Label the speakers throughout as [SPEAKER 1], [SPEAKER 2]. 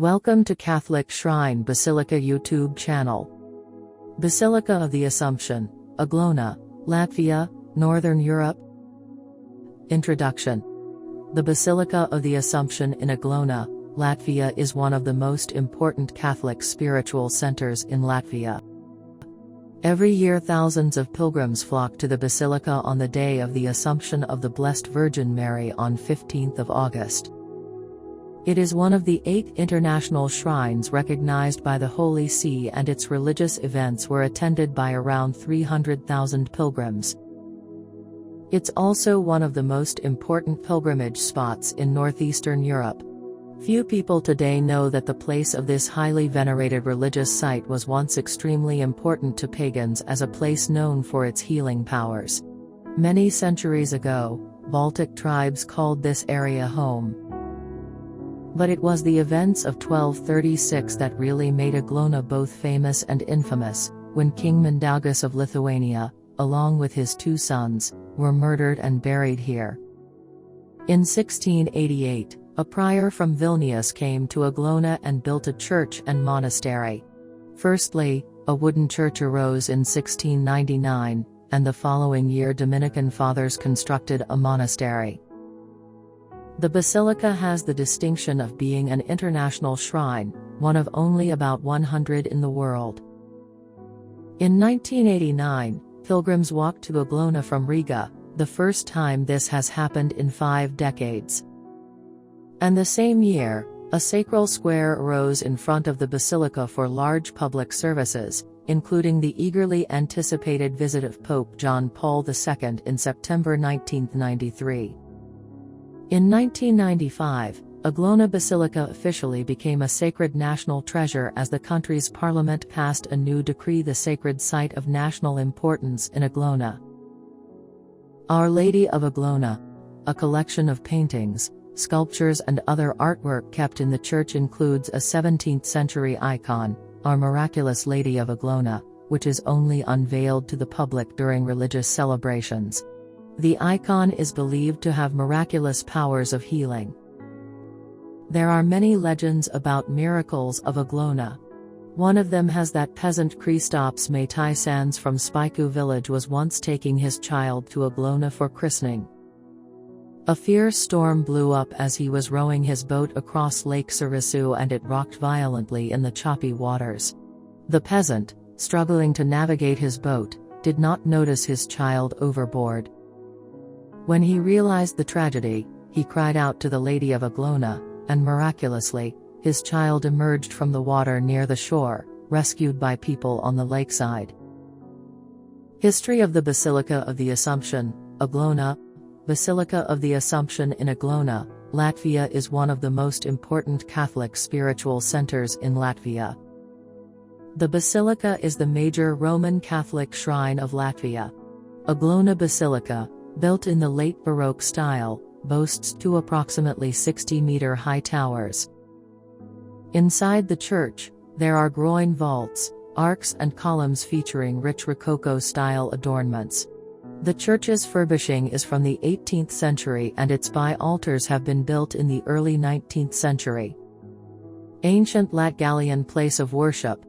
[SPEAKER 1] Welcome to Catholic Shrine Basilica YouTube channel. Basilica of the Assumption, Aglona, Latvia, Northern Europe. Introduction. The Basilica of the Assumption in Aglona, Latvia is one of the most important Catholic spiritual centers in Latvia. Every year thousands of pilgrims flock to the Basilica on the day of the Assumption of the Blessed Virgin Mary on 15th of August. It is one of the 8 international shrines recognized by the Holy See, and its religious events were attended by around 300,000 pilgrims. It's also one of the most important pilgrimage spots in northeastern Europe. Few people today know that the place of this highly venerated religious site was once extremely important to pagans as a place known for its healing powers. Many centuries ago, Baltic tribes called this area home. But it was the events of 1236 that really made Aglona both famous and infamous, when King Mindaugas of Lithuania, along with his 2 sons, were murdered and buried here. In 1688, a prior from Vilnius came to Aglona and built a church and monastery. Firstly, a wooden church arose in 1699, and the following year Dominican fathers constructed a monastery. The basilica has the distinction of being an international shrine, one of only about 100 in the world. In 1989, pilgrims walked to Aglona from Riga, the first time this has happened in 5 decades. And the same year, a sacral square arose in front of the basilica for large public services, including the eagerly anticipated visit of Pope John Paul II in September 1993. In 1995, Aglona Basilica officially became a sacred national treasure as the country's parliament passed a new decree, the Sacred Site of National Importance in Aglona. Our Lady of Aglona, a collection of paintings, sculptures and other artwork kept in the church, includes a 17th-century icon, Our Miraculous Lady of Aglona, which is only unveiled to the public during religious celebrations. The icon is believed to have miraculous powers of healing. There are many legends about miracles of Aglona. One of them has that peasant Kristaps Maitaisans from Spiku village was once taking his child to Aglona for christening. A fierce storm blew up as he was rowing his boat across Lake Sarisu, and it rocked violently in the choppy waters. The peasant, struggling to navigate his boat, did not notice his child overboard. When he realized the tragedy, he cried out to the Lady of Aglona, and miraculously, his child emerged from the water near the shore, rescued by people on the lakeside. History of the Basilica of the Assumption, Aglona. Basilica of the Assumption in Aglona, Latvia is one of the most important Catholic spiritual centers in Latvia. The basilica is the major Roman Catholic shrine of Latvia. Aglona Basilica, built in the late Baroque style, boasts 2 approximately 60-meter-high towers. Inside the church, there are groin vaults, arcs and columns featuring rich Rococo-style adornments. The church's furbishing is from the 18th century, and its bi-altars have been built in the early 19th century. Ancient Latgalian place of worship.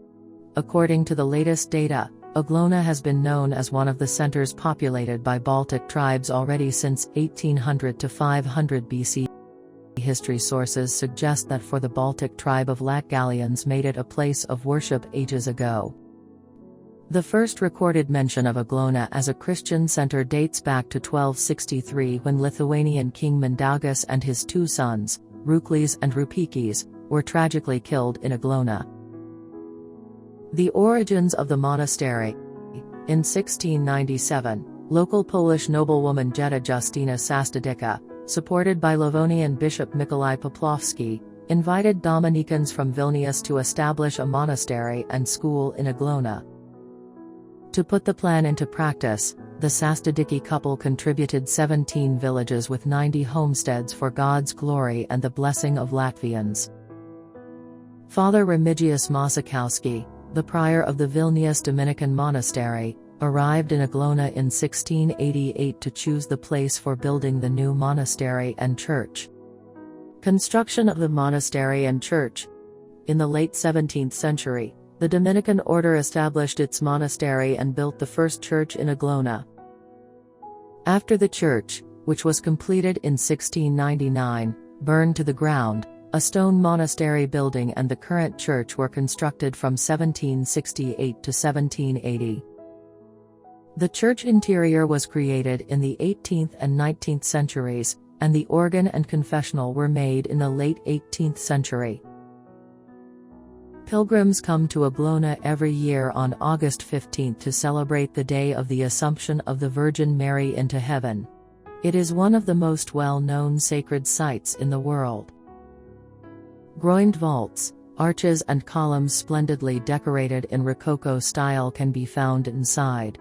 [SPEAKER 1] According to the latest data, Aglona has been known as one of the centers populated by Baltic tribes already since 1800 to 500 BC. History sources suggest that for the Baltic tribe of Latgalians made it a place of worship ages ago. The first recorded mention of Aglona as a Christian center dates back to 1263, when Lithuanian King Mindaugas and his 2 sons, Ruklis and Rupikis, were tragically killed in Aglona. The origins of the monastery. In 1697, local Polish noblewoman Jetta Justina Sastadyka, supported by Livonian Bishop Mikołaj Poplawski, invited Dominicans from Vilnius to establish a monastery and school in Aglona. To put the plan into practice, the Sastadyki couple contributed 17 villages with 90 homesteads for God's glory and the blessing of Latvians. Father Remigius Masakowski, the prior of the Vilnius Dominican monastery, arrived in Aglona in 1688 to choose the place for building the new monastery and church. Construction of the monastery and church. In the late 17th century, the Dominican order established its monastery and built the first church in Aglona. After the church, which was completed in 1699, burned to the ground, a stone monastery building and the current church were constructed from 1768 to 1780. The church interior was created in the 18th and 19th centuries, and the organ and confessional were made in the late 18th century. Pilgrims come to Aglona every year on August 15 to celebrate the day of the Assumption of the Virgin Mary into heaven. It is one of the most well-known sacred sites in the world. Groined vaults, arches and columns splendidly decorated in Rococo style can be found inside.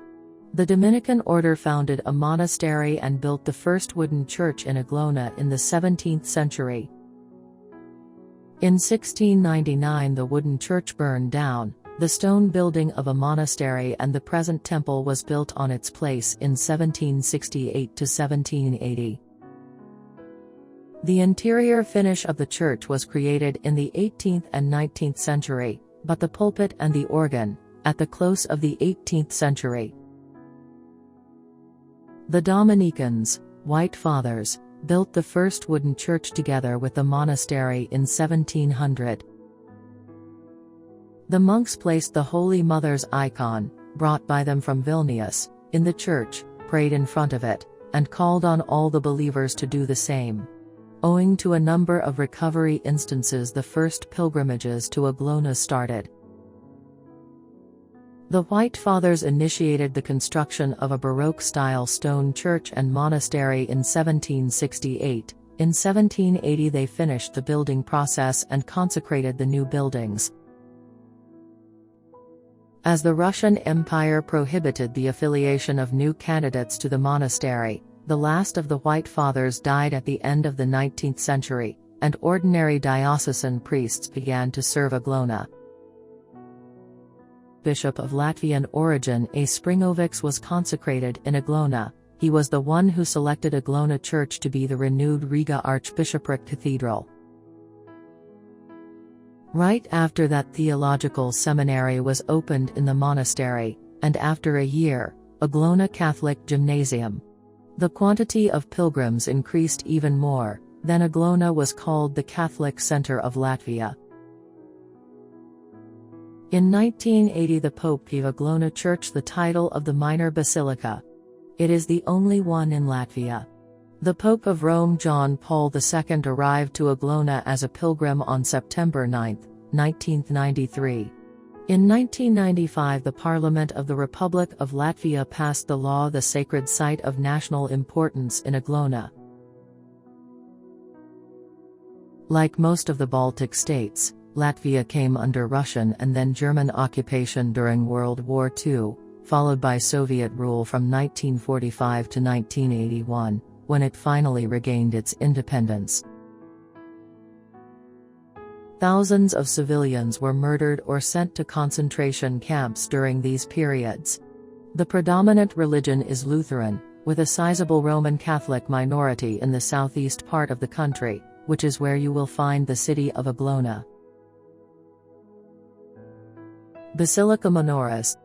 [SPEAKER 1] The Dominican order founded a monastery and built the first wooden church in Aglona in the 17th century. In 1699 the wooden church burned down, the stone building of a monastery and the present temple was built on its place in 1768 to 1780. The interior finish of the church was created in the 18th and 19th century, but the pulpit and the organ, at the close of the 18th century. The Dominicans, White Fathers, built the first wooden church together with the monastery in 1700. The monks placed the Holy Mother's icon, brought by them from Vilnius, in the church, prayed in front of it, and called on all the believers to do the same. Owing to a number of recovery instances, the first pilgrimages to Aglona started. The White Fathers initiated the construction of a Baroque-style stone church and monastery in 1768. In 1780 they finished the building process and consecrated the new buildings. As the Russian Empire prohibited the affiliation of new candidates to the monastery, the last of the White Fathers died at the end of the 19th century, and ordinary diocesan priests began to serve Aglona. Bishop of Latvian origin A. Springovics was consecrated in Aglona. He was the one who selected Aglona Church to be the renewed Riga Archbishopric Cathedral. Right after that, theological seminary was opened in the monastery, and after a year, Aglona Catholic Gymnasium. The quantity of pilgrims increased even more, then Aglona was called the Catholic Center of Latvia. In 1980 the Pope gave Aglona Church the title of the Minor Basilica. It is the only one in Latvia. The Pope of Rome John Paul II arrived to Aglona as a pilgrim on September 9, 1993. In 1995 the Parliament of the Republic of Latvia passed the law the sacred site of national importance in Aglona. Like most of the Baltic states, Latvia came under Russian and then German occupation during World War II, followed by Soviet rule from 1945 to 1981, when it finally regained its independence. Thousands of civilians were murdered or sent to concentration camps during these periods. The predominant religion is Lutheran, with a sizable Roman Catholic minority in the southeast part of the country, which is where you will find the city of Aglona. Basilica Minoris.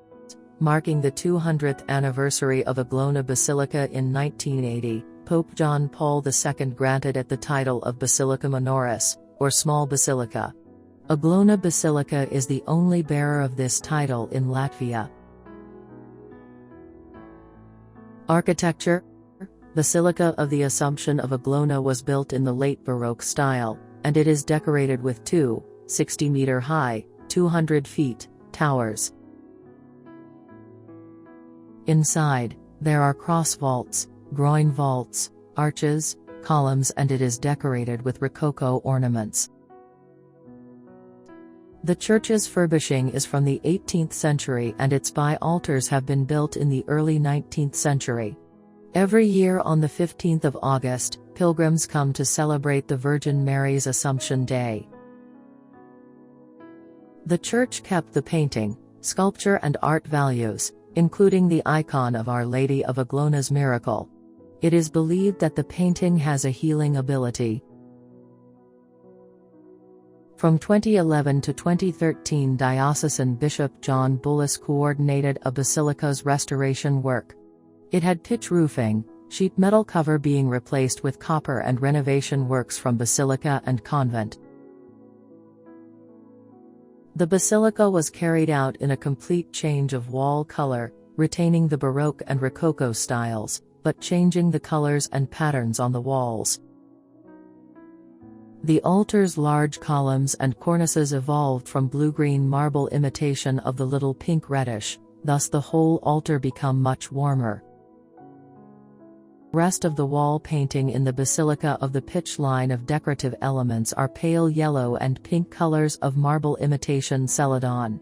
[SPEAKER 1] Marking the 200th anniversary of Aglona Basilica in 1980, Pope John Paul II granted it the title of Basilica Minoris, or Small Basilica. Aglona Basilica is the only bearer of this title in Latvia. Architecture. Basilica of the Assumption of Aglona was built in the late Baroque style, and it is decorated with two 60-meter-high, 200-feet, towers. Inside, there are cross vaults, groin vaults, arches, columns, and it is decorated with Rococo ornaments. The church's furbishing is from the 18th century and its bi-altars have been built in the early 19th century. Every year on the 15th of August, pilgrims come to celebrate the Virgin Mary's Assumption Day. The church kept the painting, sculpture and art values, including the icon of Our Lady of Aglona's Miracle. It is believed that the painting has a healing ability. From 2011 to 2013, Diocesan Bishop John Bullis coordinated a basilica's restoration work. It had pitch roofing, sheet metal cover being replaced with copper, and renovation works from basilica and convent. The basilica was carried out in a complete change of wall color, retaining the Baroque and Rococo styles, but changing the colors and patterns on the walls. The altar's large columns and cornices evolved from blue-green marble imitation of the little pink reddish, thus the whole altar become much warmer. Rest of the wall painting in the basilica of the pitch line of decorative elements are pale yellow and pink colors of marble imitation celadon.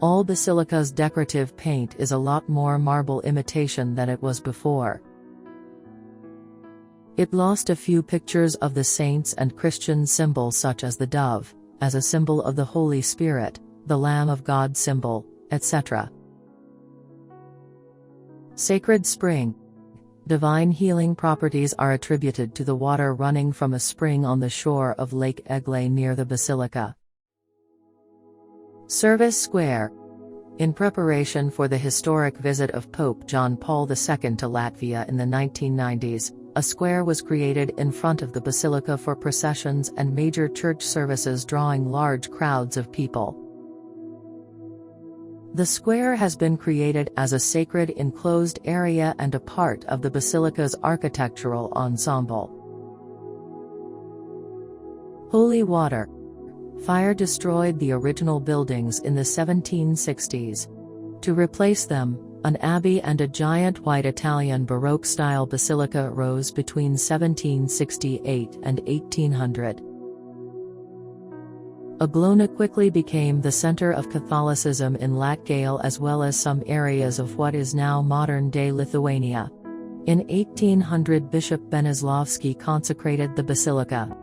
[SPEAKER 1] All basilica's decorative paint is a lot more marble imitation than it was before. It lost a few pictures of the saints and Christian symbols such as the dove, as a symbol of the Holy Spirit, the Lamb of God symbol, etc. Sacred spring. Divine healing properties are attributed to the water running from a spring on the shore of Lake Egle near the basilica. Service Square. In preparation for the historic visit of Pope John Paul II to Latvia in the 1990s, a square was created in front of the basilica for processions and major church services drawing large crowds of people. The square has been created as a sacred enclosed area and a part of the basilica's architectural ensemble. Holy water. Fire destroyed the original buildings in the 1760s. To replace them, an abbey and a giant white Italian Baroque-style basilica rose between 1768 and 1800. Aglona quickly became the center of Catholicism in Latgale as well as some areas of what is now modern-day Lithuania. In 1800, Bishop Benislavski consecrated the basilica.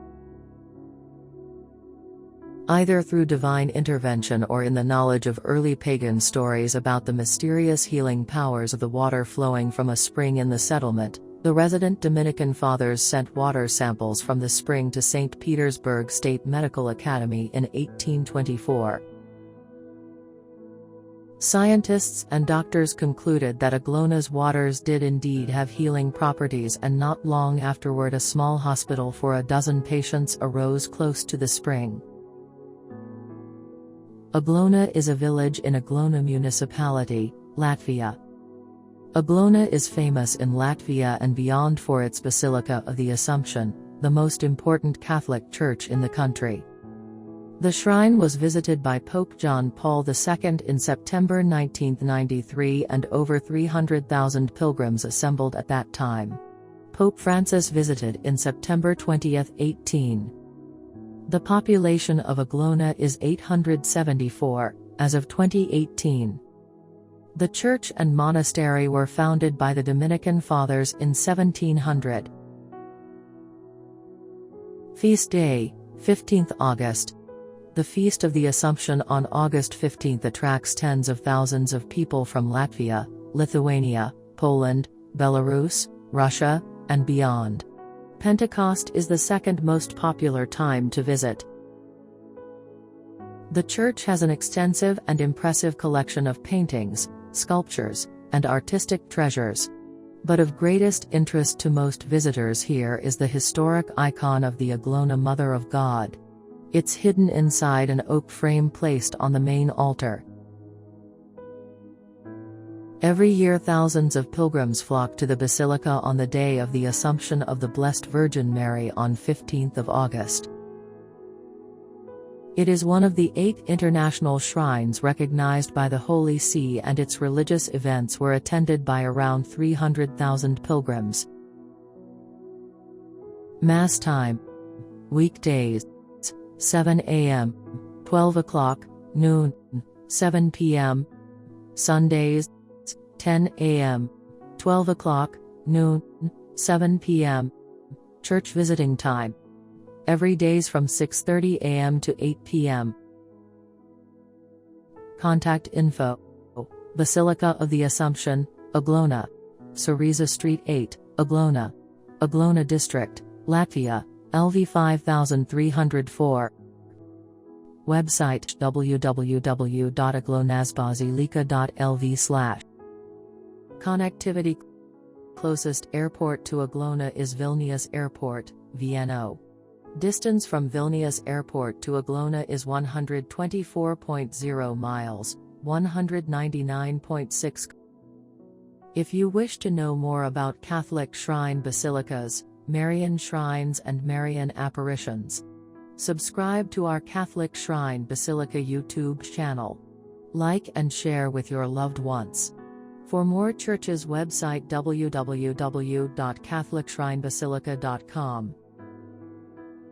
[SPEAKER 1] Either through divine intervention or in the knowledge of early pagan stories about the mysterious healing powers of the water flowing from a spring in the settlement, the resident Dominican fathers sent water samples from the spring to St. Petersburg State Medical Academy in 1824. Scientists and doctors concluded that Aglona's waters did indeed have healing properties, and not long afterward a small hospital for a dozen patients arose close to the spring. Aglona is a village in Aglona municipality, Latvia. Aglona is famous in Latvia and beyond for its Basilica of the Assumption, the most important Catholic church in the country. The shrine was visited by Pope John Paul II in September 1993 and over 300,000 pilgrims assembled at that time. Pope Francis visited in September 2018. The population of Aglona is 874, as of 2018. The church and monastery were founded by the Dominican Fathers in 1700. Feast Day, 15th August. The Feast of the Assumption on August 15 attracts tens of thousands of people from Latvia, Lithuania, Poland, Belarus, Russia, and beyond. Pentecost is the second most popular time to visit. The church has an extensive and impressive collection of paintings, sculptures, and artistic treasures. But of greatest interest to most visitors here is the historic icon of the Aglona Mother of God. It's hidden inside an oak frame placed on the main altar. Every year thousands of pilgrims flock to the Basilica on the day of the Assumption of the Blessed Virgin Mary on 15th of August. It is one of the 8 international shrines recognized by the Holy See, and its religious events were attended by around 300,000 pilgrims. Mass time. Weekdays. 7 a.m., 12 o'clock, noon, 7 p.m. Sundays. 10 a.m., 12 o'clock, noon, 7 p.m. Church visiting time. Every days from 6:30 a.m. to 8 p.m. Contact info. Basilica of the Assumption, Aglona. Sariza Street 8, Aglona. Aglona District, Latvia, LV 5304. Website www.aglonasbasilica.lv/. Connectivity. Closest airport to Aglona is Vilnius Airport, VNO. Distance from Vilnius Airport to Aglona is 124.0 miles, 199.6. If you wish to know more about Catholic shrine basilicas, Marian shrines and Marian apparitions, subscribe to our Catholic Shrine Basilica YouTube channel. Like and share with your loved ones. For more churches, website www.catholicshrinebasilica.com.